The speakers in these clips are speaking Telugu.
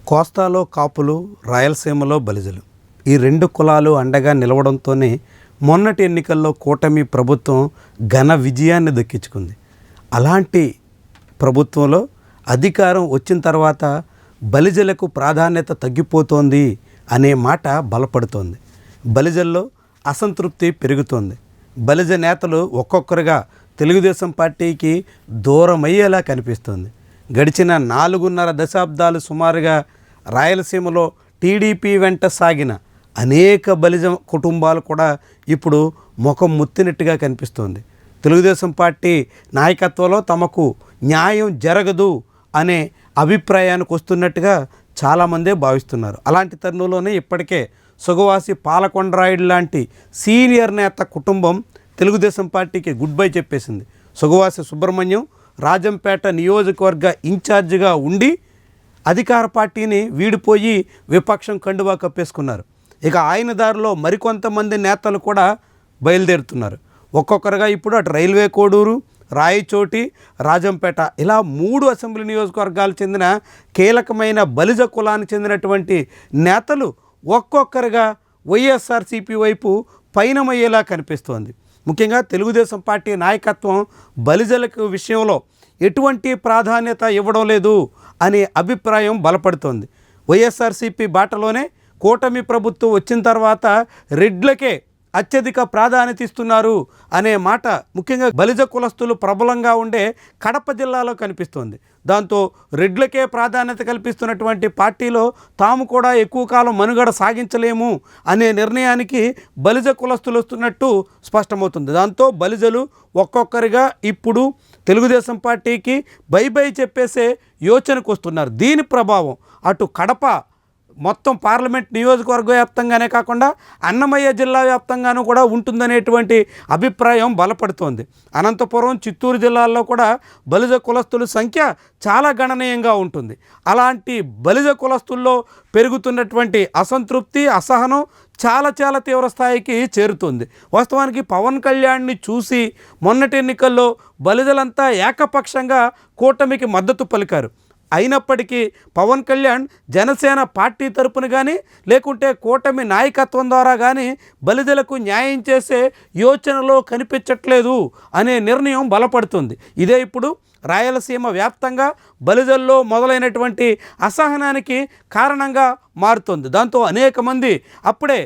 కోస్తాలో కాపులు, రాయలసీమలో బలిజలు ఈ రెండు కులాలు అండగా నిలవడంతోనే మొన్నటి ఎన్నికల్లో కూటమి ప్రభుత్వం ఘన విజయాన్ని దక్కించుకుంది. అలాంటి ప్రభుత్వంలో అధికారం వచ్చిన తర్వాత బలిజలకు ప్రాధాన్యత తగ్గిపోతోంది అనే మాట బలపడుతోంది. బలిజల్లో అసంతృప్తి పెరుగుతోంది. బలిజ నేతలు ఒక్కొక్కరుగా తెలుగుదేశం పార్టీకి దూరమయ్యేలా కనిపిస్తుంది. గడిచిన 4.5 దశాబ్దాలు సుమారుగా రాయలసీమలో టీడీపీ వెంట సాగిన అనేక బలిజ కుటుంబాలు కూడా ఇప్పుడు ముఖం ముత్తినట్టుగా కనిపిస్తోంది. తెలుగుదేశం పార్టీ నాయకత్వంలో తమకు న్యాయం జరగదు అనే అభిప్రాయానికి వస్తున్నట్టుగా చాలామందే భావిస్తున్నారు. అలాంటి తరుణంలోనే ఇప్పటికే సుగవాసి పాలకొండరాయుడు లాంటి సీనియర్ నేత కుటుంబం తెలుగుదేశం పార్టీకి గుడ్ బై చెప్పేసింది. సుగవాసి సుబ్రహ్మణ్యం రాజంపేట నియోజకవర్గ ఇన్ఛార్జిగా ఉండి అధికార పార్టీని వీడిపోయి విపక్షం కండువా కప్పేసుకున్నారు. ఇక ఆయన దారిలో మరికొంతమంది నేతలు కూడా బయలుదేరుతున్నారు. ఒక్కొక్కరుగా ఇప్పుడు అటు రైల్వే కోడూరు, రాయచోటి, రాజంపేట ఇలా 3 అసెంబ్లీ నియోజకవర్గాలు చెందిన కీలకమైన బలిజ కులానికి చెందినటువంటి నేతలు ఒక్కొక్కరుగా వైఎస్ఆర్సీపీ వైపు పయనమయ్యేలా కనిపిస్తోంది. ముఖ్యంగా తెలుగుదేశం పార్టీ నాయకత్వం బలిజలకు విషయంలో ఎటువంటి ప్రాధాన్యత ఇవ్వడం లేదు అనే అభిప్రాయం బలపడుతోంది. వైఎస్ఆర్సీపీ బాటలోనే కూటమి ప్రభుత్వం వచ్చిన తర్వాత రెడ్లకే అత్యధిక ప్రాధాన్యత ఇస్తున్నారు అనే మాట ముఖ్యంగా బలిజ కులస్తులు ప్రబలంగా ఉండే కడప జిల్లాలో కనిపిస్తోంది. దాంతో రెడ్లకే ప్రాధాన్యత కల్పిస్తున్నటువంటి పార్టీలో తాము కూడా ఎక్కువ కాలం మనుగడ సాగించలేము అనే నిర్ణయానికి బలిజ కులస్తులు వస్తున్నట్టు స్పష్టమవుతుంది. దాంతో బలిజలు ఒక్కొక్కరిగా ఇప్పుడు తెలుగుదేశం పార్టీకి బై బై చెప్పేసే యోచనకు వస్తున్నారు. దీని ప్రభావం అటు కడప మొత్తం పార్లమెంట్ నియోజకవర్గ వ్యాప్తంగానే కాకుండా అన్నమయ్య జిల్లా వ్యాప్తంగానూ కూడా ఉంటుందనేటువంటి అభిప్రాయం బలపడుతోంది. అనంతపురం, చిత్తూరు జిల్లాల్లో కూడా బలిజ కులస్తుల సంఖ్య చాలా గణనీయంగా ఉంటుంది. అలాంటి బలిజ కులస్తుల్లో పెరుగుతున్నటువంటి అసంతృప్తి, అసహనం చాలా తీవ్ర స్థాయికి చేరుతుంది. వాస్తవానికి పవన్ కళ్యాణ్ని చూసి మొన్నటి ఎన్నికల్లో బలిజలంతా ఏకపక్షంగా కూటమికి మద్దతు పలికారు. అయినప్పటికీ పవన్ కళ్యాణ్ జనసేన పార్టీ తరపున కానీ లేకుంటే కూటమి నాయకత్వం ద్వారా కానీ బలిజలకు న్యాయం చేసే యోచనలో కనిపించట్లేదు అనే నిర్ణయం బలపడుతుంది. ఇదే ఇప్పుడు రాయలసీమ వ్యాప్తంగా బలిజల్లో మొదలైనటువంటి అసహనానికి కారణంగా మారుతుంది. దాంతో అనేక మంది అప్పుడే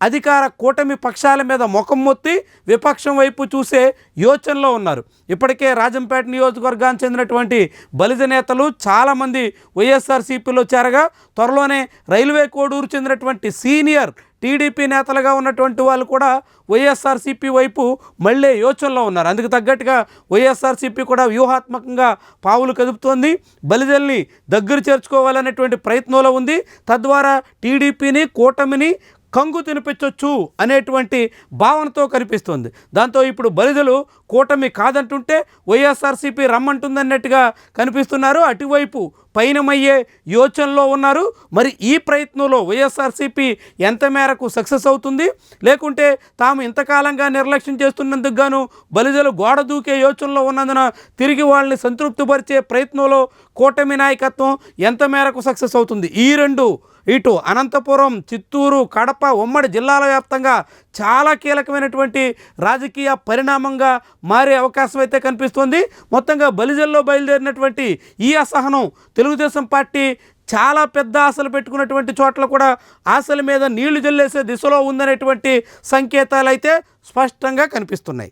అధికార కూటమి పక్షాల మీద ముఖం మొత్తి విపక్షం వైపు చూసే యోచనలో ఉన్నారు. ఇప్పటికే రాజంపేట నియోజకవర్గానికి చెందినటువంటి బలిజ నేతలు చాలామంది వైఎస్ఆర్సీపీలో చేరగా త్వరలోనే రైల్వే కోడూరు చెందినటువంటి సీనియర్ టీడీపీ నేతలుగా ఉన్నటువంటి వాళ్ళు కూడా వైఎస్ఆర్సీపీ వైపు మళ్ళీ యోచనలో ఉన్నారు. అందుకు తగ్గట్టుగా వైఎస్ఆర్సీపీ కూడా వ్యూహాత్మకంగా పావులు కదుపుతోంది. బలిజల్ని దగ్గర చేర్చుకోవాలనేటువంటి ప్రయత్నంలో ఉంది. తద్వారా టీడీపీని, కూటమిని కంగు తినిపించవచ్చు అనేటువంటి భావనతో కనిపిస్తుంది. దాంతో ఇప్పుడు బలిజలు కూటమి కాదంటుంటే వైఎస్ఆర్సీపీ రమ్మంటుందన్నట్టుగా కనిపిస్తున్నారు. అటువైపు పయనమయ్యే యోచనలో ఉన్నారు. మరి ఈ ప్రయత్నంలో వైఎస్ఆర్సీపీ ఎంత మేరకు సక్సెస్ అవుతుంది, లేకుంటే తాము ఇంతకాలంగా నిర్లక్ష్యం చేస్తున్నందుకు గాను బలిజలు గోడ దూకే యోచనలో ఉన్నందున తిరిగి వాళ్ళని సంతృప్తిపరిచే ప్రయత్నంలో కూటమి నాయకత్వం ఎంత మేరకు సక్సెస్ అవుతుంది, ఈ రెండు ఇటు అనంతపురం, చిత్తూరు, కడప ఉమ్మడి జిల్లాల వ్యాప్తంగా చాలా కీలకమైనటువంటి రాజకీయ పరిణామంగా మారే అవకాశం అయితే కనిపిస్తుంది. మొత్తంగా బలిజల్లో బయలుదేరినటువంటి ఈ అసహనం తెలుగుదేశం పార్టీ చాలా పెద్ద ఆశలు పెట్టుకున్నటువంటి చోట్ల కూడా ఆశల మీద నీళ్లు జల్లేసే దిశలో ఉందనేటువంటి సంకేతాలు అయితే స్పష్టంగా కనిపిస్తున్నాయి.